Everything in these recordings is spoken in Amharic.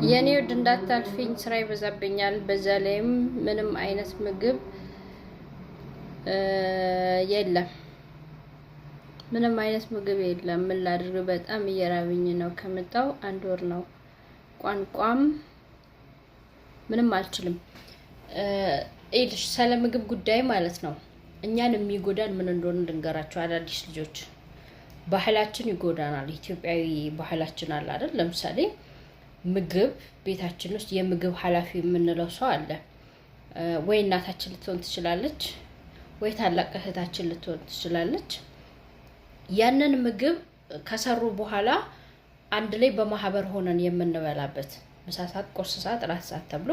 የኔ ወድ እንዳታልፊኝ ስራ ይበዛብኛል። በዛ ላይም ምንም አይነት ምግብ የለም። ምንም አይነት ምግብ የለም። ምን ላድርግ? በጣም እየራብኝ ነው። ከመጣው 1 ወር ነው። ቋንቋም ምንም አልችልም። እልሽ ስለ ምግብ ጉዳይ ማለት ነው። እኛን የሚጎዳን ምን እንደሆነ ልንገራችሁ። አዳዲስ ልጆች ባህላችን ይጎዳናል። ኢትዮጵያዊ ባህላችን አለ አይደል? ለምሳሌ ምግብ ቤታችን ውስጥ የምግብ ኃላፊ የምንለው ሰው አለ። ወይ እናታችን ልትሆን ትችላለች፣ ወይ ታላቅ እህታችን ልትሆን ትችላለች። ያንን ምግብ ከሰሩ በኋላ አንድ ላይ በማህበር ሆነን የምንበላበት ምሳ ሰዓት፣ ቁርስ ሰዓት፣ ራት ሰዓት ተብሎ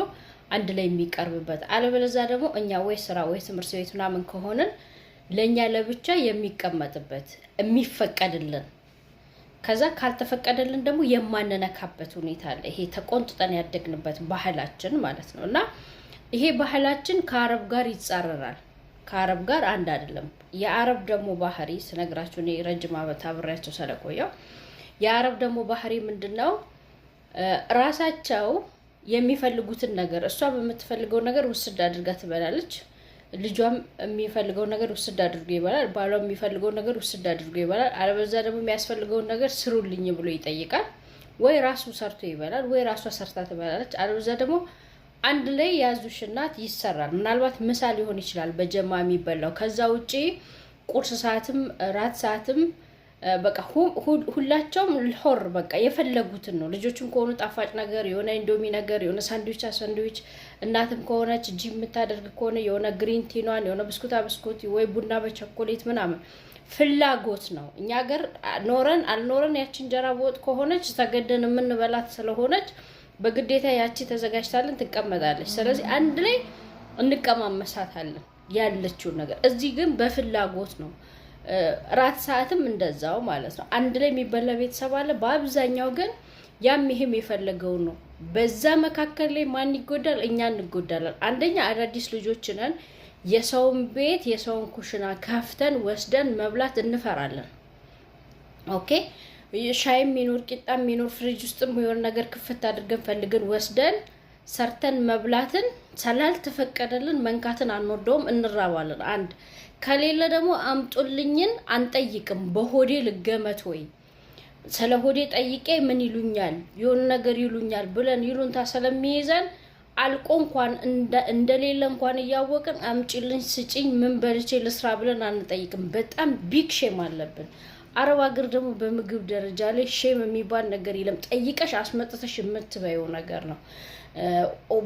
አንድ ላይ የሚቀርብበት። አለበለዚያ ደግሞ እኛ ወይ ስራ ወይ ትምህርት ቤት ምናምን ከሆነን ለኛ ለብቻ የሚቀመጥበት የሚፈቀድልን፣ ከዛ ካልተፈቀደልን ደግሞ የማንነካበት ሁኔታ አለ። ይሄ ተቆንጥጠን ያደግንበት ባህላችን ማለት ነው። እና ይሄ ባህላችን ከአረብ ጋር ይጻረራል። ከአረብ ጋር አንድ አይደለም። የአረብ ደግሞ ባህሪ ስነግራችሁ እኔ ረጅም ዓመት አብሬያቸው ስለቆየው የአረብ ደግሞ ባህሪ ምንድነው? ራሳቸው የሚፈልጉትን ነገር እሷ በምትፈልገው ነገር ውስድ አድርጋ ትበላለች። ልጇም የሚፈልገው ነገር ውስድ አድርጎ ይበላል። ባሏ የሚፈልገው ነገር ውስድ አድርጎ ይበላል። አለበዛ ደግሞ የሚያስፈልገውን ነገር ስሩልኝ ብሎ ይጠይቃል። ወይ ራሱ ሰርቶ ይበላል፣ ወይ ራሷ ሰርታ ትበላለች። አለበዛ ደግሞ አንድ ላይ ያዙሽናት ይሰራል። ምናልባት ምሳ ሊሆን ይችላል በጀማ የሚበላው። ከዛ ውጪ ቁርስ ሰዓትም ራት ሰዓትም በቃ ሁላቸውም ልሆር በቃ የፈለጉትን ነው። ልጆችም ከሆኑ ጣፋጭ ነገር የሆነ ኢንዶሚ ነገር የሆነ ሳንድዊች፣ እናትም ከሆነች ጂ የምታደርግ ከሆነ የሆነ ግሪን ቲኗን የሆነ ብስኩት ወይ ቡና በቸኮሌት ምናምን ፍላጎት ነው። እኛ ሀገር ኖረን አልኖረን ያቺ እንጀራ በወጥ ከሆነች ተገደን የምንበላት ስለሆነች በግዴታ ያቺ ተዘጋጅታለን ትቀመጣለች። ስለዚህ አንድ ላይ እንቀማመሳታለን ያለችውን ነገር። እዚህ ግን በፍላጎት ነው። ራት ሰዓትም እንደዛው ማለት ነው። አንድ ላይ የሚበላ ቤተሰብ አለ። በአብዛኛው ግን ያም ይሄም የፈለገው ነው። በዛ መካከል ላይ ማን ይጎዳል? እኛ እንጎዳለን። አንደኛ አዳዲስ ልጆች ነን። የሰውን ቤት የሰውን ኩሽና ከፍተን ወስደን መብላት እንፈራለን። ኦኬ ሻይ ሚኖር ቂጣ ሚኖር ፍሪጅ ውስጥም የሆነ ነገር ክፍት አድርገን ፈልገን ወስደን ሰርተን መብላትን ስላልተፈቀደልን መንካትን አንወደውም፣ እንራባለን። አንድ ከሌለ ደግሞ አምጡልኝን አንጠይቅም። በሆዴ ልገመት ወይ ስለ ሆዴ ጠይቄ ምን ይሉኛል የሆነ ነገር ይሉኛል ብለን ይሉንታ ስለሚይዘን አልቆ እንኳን እንደሌለ እንኳን እያወቅን አምጪልኝ ስጪኝ ምን በልቼ ልስራ ብለን አንጠይቅም። በጣም ቢግ ሼም አለብን። አረብ ሀገር ደግሞ በምግብ ደረጃ ላይ ሼም የሚባል ነገር የለም። ጠይቀሽ አስመጥተሽ የምትበየው ነገር ነው።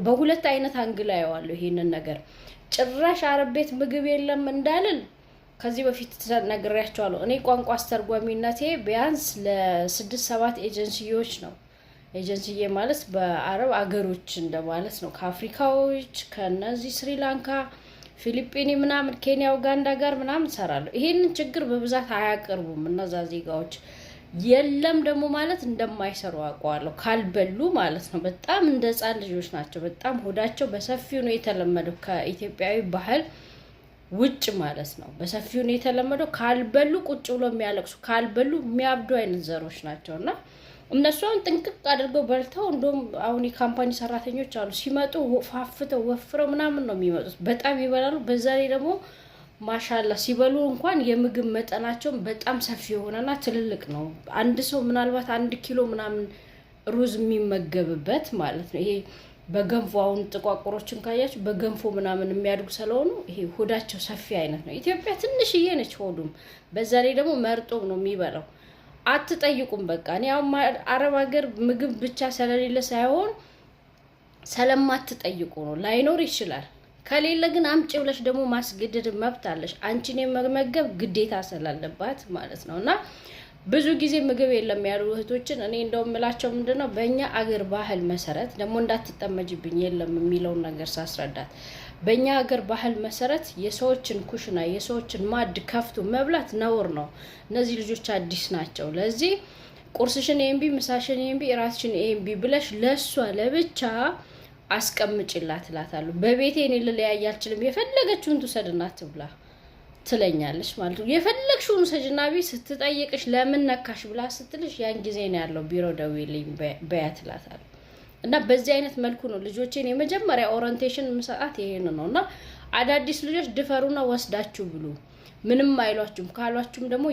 በሁለት አይነት አንግል አየዋለሁ ይሄንን ነገር። ጭራሽ አረብ ቤት ምግብ የለም እንዳልል ከዚህ በፊት ነግሬያቸዋለሁ። እኔ ቋንቋ አስተርጓሚነቴ ቢያንስ ለ6-7 ኤጀንሲዎች ነው። ኤጀንሲዬ ማለት በአረብ አገሮች እንደማለት ነው። ከአፍሪካዎች ከነዚህ ስሪላንካ፣ ፊሊፒኒ ምናምን ኬንያ፣ ኡጋንዳ ጋር ምናምን ሰራለሁ። ይሄንን ችግር በብዛት አያቀርቡም እነዛ ዜጋዎች። የለም ደግሞ ማለት እንደማይሰሩ አውቀዋለሁ። ካልበሉ ማለት ነው። በጣም እንደ ህፃን ልጆች ናቸው። በጣም ሆዳቸው በሰፊው ነው የተለመደው ከኢትዮጵያዊ ባህል ውጭ ማለት ነው። በሰፊው ነው የተለመደው። ካልበሉ ቁጭ ብሎ የሚያለቅሱ ካልበሉ የሚያብዱ አይነት ዘሮች ናቸውና እነሱ አሁን ጥንቅቅ አድርገው በልተው እንደውም አሁን የካምፓኒ ሰራተኞች አሉ ሲመጡ ፋፍተው ወፍረው ምናምን ነው የሚመጡት። በጣም ይበላሉ። በዛ ላይ ደግሞ ማሻላ ሲበሉ እንኳን የምግብ መጠናቸው በጣም ሰፊ የሆነና ትልልቅ ነው። አንድ ሰው ምናልባት 1 ኪሎ ምናምን ሩዝ የሚመገብበት ማለት ነው። ይሄ በገንፎ አሁን ጥቋቁሮችን ካያችሁ በገንፎ ምናምን የሚያድጉ ስለሆኑ ይሄ ሆዳቸው ሰፊ አይነት ነው። ኢትዮጵያ ትንሽዬ ነች ሆዱም። በዛ ላይ ደግሞ መርጦ ነው የሚበላው። አትጠይቁም። በቃ እኔ አሁን አረብ ሀገር ምግብ ብቻ ስለሌለ ሳይሆን ስለማትጠይቁ ነው። ላይኖር ይችላል። ከሌለ ግን አምጪ ብለሽ ደግሞ ማስገደድ መብት አለሽ። አንቺን የመመገብ ግዴታ ስላለባት ማለት ነው። እና ብዙ ጊዜ ምግብ የለም ያሉ እህቶችን እኔ እንደውም ምላቸው ምንድነው በእኛ አገር ባህል መሰረት ደግሞ እንዳትጠመጅብኝ የለም የሚለውን ነገር ሳስረዳት በእኛ ሀገር ባህል መሰረት የሰዎችን ኩሽና የሰዎችን ማድ ከፍቶ መብላት ነውር ነው። እነዚህ ልጆች አዲስ ናቸው። ለዚህ ቁርስሽን ኤምቢ፣ ምሳሽን ኤምቢ፣ ራስሽን ኤምቢ ብለሽ ለሷ ለብቻ አስቀምጭላት እላታለሁ። በቤቴ እኔ ልለያይ አልችልም። የፈለገችውን ትውሰድና ትብላ ትለኛለች ማለት ነው። የፈለግሽውን ሰጅና ቢ ስትጠይቅሽ ለምን ነካሽ ብላ ስትልሽ ያን ጊዜ ነው ያለው ቢሮ ደውይልኝ በያት እላታለሁ። እና በዚህ አይነት መልኩ ነው ልጆቼን የመጀመሪያ ኦሪንቴሽን መስጠት ይሄን ነውና አዳዲስ ልጆች ድፈሩና ወስዳችሁ ብሉ። ምንም አይሏችሁም። ካሏችሁም ደግሞ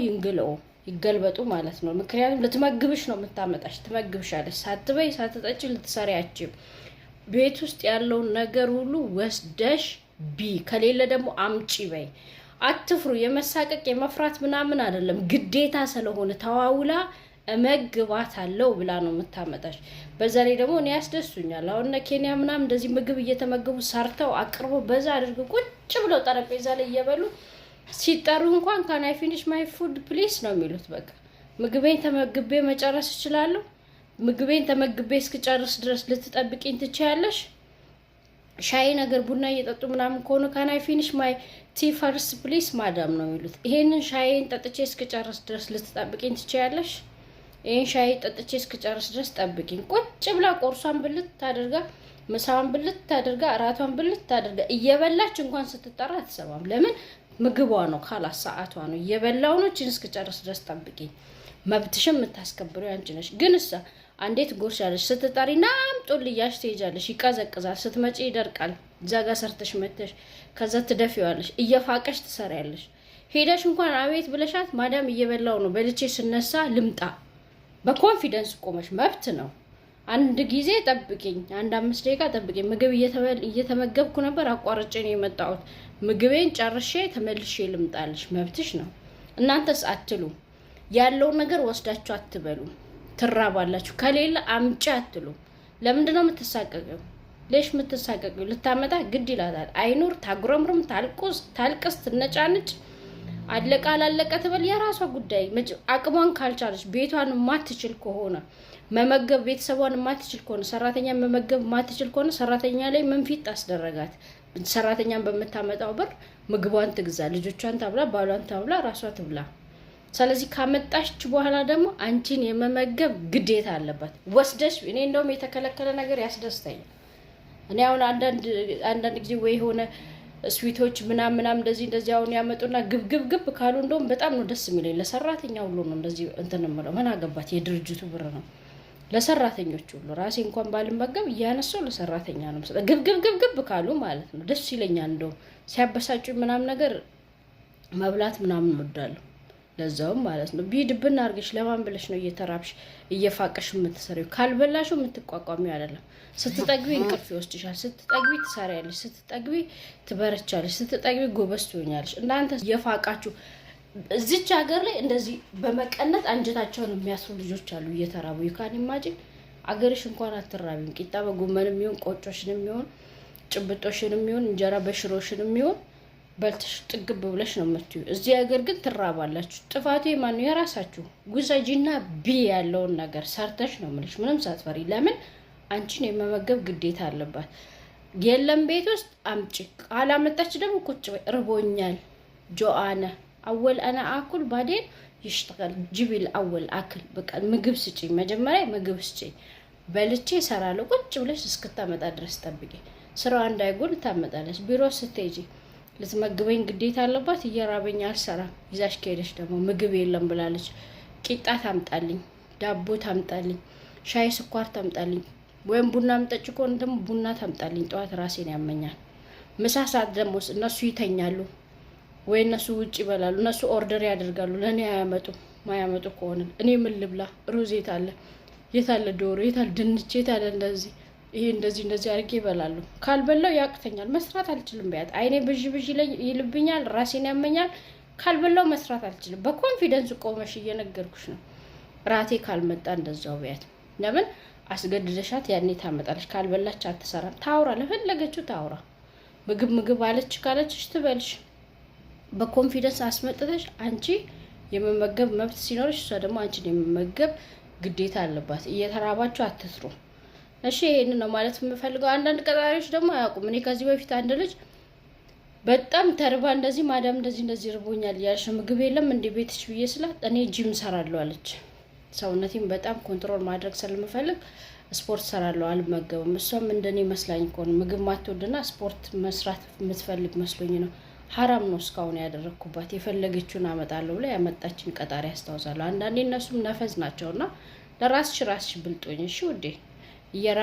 ይገልበጡ ማለት ነው። ምክንያቱም ልትመግብሽ ነው የምታመጣሽ፣ ትመግብሻለች። ሳትበይ ሳትጠጪ ልትሰሪያችም ቤት ውስጥ ያለውን ነገር ሁሉ ወስደሽ ከሌለ ደግሞ አምጪ በይ። አትፍሩ። የመሳቀቅ የመፍራት ምናምን አይደለም፣ ግዴታ ስለሆነ ተዋውላ እመግባት አለው ብላ ነው የምታመጣሽ። በዛ ላይ ደግሞ እኔ ያስደሱኛል። አሁን ኬንያ ምናምን እንደዚህ ምግብ እየተመገቡ ሰርተው አቅርበው በዛ አድርገው ቁጭ ብለው ጠረጴዛ ላይ እየበሉ ሲጠሩ እንኳን ካን አይ ፊኒሽ ማይ ፉድ ፕሊስ ነው የሚሉት። በቃ ምግቤን ተመግቤ መጨረስ እችላለሁ? ምግቤን ተመግቤ እስክጨርስ ድረስ ልትጠብቂኝ ትችያለሽ? ሻይ ነገር ቡና እየጠጡ ምናምን ከሆነ ካን አይ ፊኒሽ ማይ ቲ ፈርስት ፕሊስ ማዳም ነው የሚሉት። ይሄንን ሻይን ጠጥቼ እስክጨርስ ድረስ ልትጠብቂኝ ትችያለሽ? ይሄን ሻይ ጠጥቼ እስክጨርስ ድረስ ጠብቂኝ። ቁጭ ብላ ቆርሷን ብልት ታደርጋ፣ ምሳዋን ብልት ታደርጋ፣ እራቷን ብልት ታደርጋ እየበላች እንኳን ስትጠራ አትሰማም። ለምን? ምግቧ ነው፣ ካላስ ሰዓቷ ነው። እየበላው ነው። እቺን እስክጨርስ ድረስ ጠብቂኝ። መብትሽም የምታስከብረው አንቺ ነሽ። ግን እሷ አንዴ ትጎርሻለሽ፣ ስትጠሪ ናምጦልያሽ ትሄጃለሽ፣ ይቀዘቅዛል፣ ስትመጪ ይደርቃል። እዛ ጋር ሰርተሽ መተሽ ከዛ ትደፊዋለሽ፣ እየፋቀሽ ትሰሪያለሽ። ሄደሽ እንኳን አቤት ብለሻት ማዳም እየበላው ነው በልቼ ስነሳ ልምጣ፣ በኮንፊደንስ ቆመሽ መብት ነው። አንድ ጊዜ ጠብቂኝ፣ አንድ 5 ደቂቃ ጠብቂኝ። ምግብ እየተመገብኩ ነበር፣ አቋርጬ ነው የመጣሁት። ምግቤን ጨርሼ ተመልሼ ልምጣልሽ፣ መብትሽ ነው። እናንተስ አትሉ። ያለውን ነገር ወስዳችሁ አትበሉ። ትራባላችሁ። ከሌለ አምጪ አትሉ። ለምንድነው የምትሳቀቀው? ለሽ የምትሳቀቀው? ልታመጣ ግድ ይላታል። አይኑር፣ ታጉረምርም፣ ታልቅስ፣ ትነጫንጭ፣ አለቃ አላለቀ ትበል፣ የራሷ ጉዳይ። አቅሟን ካልቻለች፣ ቤቷን ማትችል ከሆነ መመገብ፣ ቤተሰቧን ማትችል ከሆነ፣ ሰራተኛ መመገብ ማትችል ከሆነ ሰራተኛ ላይ መንፊት አስደረጋት። ሰራተኛን በምታመጣው ብር ምግቧን ትግዛ፣ ልጆቿን ታብላ፣ ባሏን ታብላ፣ ራሷ ትብላ። ስለዚህ ካመጣች በኋላ ደግሞ አንቺን የመመገብ ግዴታ አለባት ወስደሽ። እኔ እንደውም የተከለከለ ነገር ያስደስተኛል። እኔ አሁን አንዳንድ ጊዜ ወይ ሆነ ስዊቶች ምናምን እንደዚህ አሁን ያመጡና ግብ ካሉ እንደውም በጣም ነው ደስ የሚለኝ። ለሰራተኛ ሁሉ ነው እንደዚህ እንትን የምለው። ምን አገባት? የድርጅቱ ብር ነው። ለሰራተኞች ሁሉ ራሴ እንኳን ባልመገብ እያነሳው ለሰራተኛ ነው መስጠት። ግብ ካሉ ማለት ነው ደስ ይለኛል። እንደውም ሲያበሳጩኝ ምናምን ነገር መብላት ምናምን እወዳለሁ። ለዛውም ማለት ነው ቢድብና አርገሽ ለማን ብለሽ ነው እየተራብሽ እየፋቀሽ የምትሰሪው? ካልበላሽው የምትቋቋሚው አይደለም። ስትጠግቢ እንቅልፍ ይወስድሻል። ስትጠግቢ ትሰሪያለሽ። ስትጠግቢ ትበረቻለሽ። ስትጠግቢ ጎበዝ ትሆኛለሽ። እናንተ እየፋቃችሁ እዚች ሀገር ላይ እንደዚህ በመቀነት አንጀታቸውን የሚያስሩ ልጆች አሉ እየተራቡ። ይካን ኢማጂን አገርሽ እንኳን አትራቢም። ቂጣ በጎመንም ይሁን ቆጮሽንም ይሁን ጭብጦሽንም ይሁን እንጀራ በሽሮሽንም ይሁን በልተሽ ጥግብ ብለሽ ነው የምትዩ። እዚህ ሀገር ግን ትራባላችሁ። ጥፋቱ የማን ነው? የራሳችሁ። ጉዛጂና ያለውን ነገር ሰርተሽ ነው የምልሽ፣ ምንም ሳትፈሪ። ለምን? አንቺን የመመገብ ግዴታ አለባት። የለም ቤት ውስጥ አምጪ፣ ካላመጣች ደግሞ ቁጭ በይ። ርቦኛል ጆአነ አወል አና አኩል ባዴን ይሽተጋል ጅቢል አወል አክል። በቃ ምግብ ስጪኝ፣ መጀመሪያ ምግብ ስጪኝ፣ በልቼ እሰራለሁ። ቁጭ ብለሽ እስክታመጣ ድረስ ጠብቂ። ስራዋ እንዳይጎል ታመጣለች። ቢሮ ስትሄጂ ልትመግበኝ ግዴታ አለባት። እየራበኝ አልሰራም። ይዛሽ ከሄደሽ ደግሞ ምግብ የለም ብላለች። ቂጣ ታምጣልኝ፣ ዳቦ ታምጣልኝ፣ ሻይ ስኳር ታምጣልኝ፣ ወይም ቡና ምጠጭ ከሆነ ደግሞ ቡና ታምጣልኝ። ጠዋት ራሴን ያመኛል። ምሳ ሰዓት ደግሞ እነሱ ይተኛሉ ወይ እነሱ ውጭ ይበላሉ። እነሱ ኦርደር ያደርጋሉ፣ ለእኔ ማያመጡ ከሆነ እኔ ምን ልብላ? ሩዝ የታለ? የታለ ዶሮ? የታለ ድንች? የታለ እንደዚህ ይሄ እንደዚህ አድርጌ ይበላሉ። ካልበላው ያቅተኛል፣ መስራት አልችልም። ቢያት አይኔ ብዥ ይልብኛል፣ ራሴን ያመኛል። ካልበላው መስራት አልችልም። በኮንፊደንስ ቆመሽ እየነገርኩሽ ነው። ራቴ ካልመጣ እንደዛው ቢያት። ለምን አስገድደሻት ያኔ ታመጣለች። ካልበላች አትሰራም። ታውራ፣ ለፈለገችው ታውራ። ምግብ አለች ካለችሽ ትበልሽ። በኮንፊደንስ አስመጥተሽ አንቺ የመመገብ መብት ሲኖርሽ፣ እሷ ደግሞ አንቺን የመመገብ ግዴታ አለባት። እየተራባችሁ አትስሩ። እሺ፣ ይሄን ነው ማለት የምፈልገው። አንዳንድ ቀጣሪዎች ደግሞ አያውቁም። እኔ ከዚህ በፊት አንድ ልጅ በጣም ተርባ እንደዚህ ማዳም እንደዚህ ርቦኛል ያልሽ ምግብ የለም እንደ ቤትሽ ብዬ ስላት እኔ ጂም ሰራለሁ አለች። ሰውነቴን በጣም ኮንትሮል ማድረግ ስለምፈልግ ስፖርት ሰራለሁ አልመገብም። እሷም እንደኔ መስላኝ ከሆነ ምግብ ማትወድና ስፖርት መስራት የምትፈልግ መስሎኝ ነው። ሐራም ነው እስካሁን ያደረኩባት። የፈለገችውን አመጣለሁ ብላ ያመጣችን ቀጣሪ ያስታውሳለሁ። አንዳንዴ እነሱም ነፈዝ ናቸውና ለራስሽ ብልጦኝ። እሺ ውዴ እየራ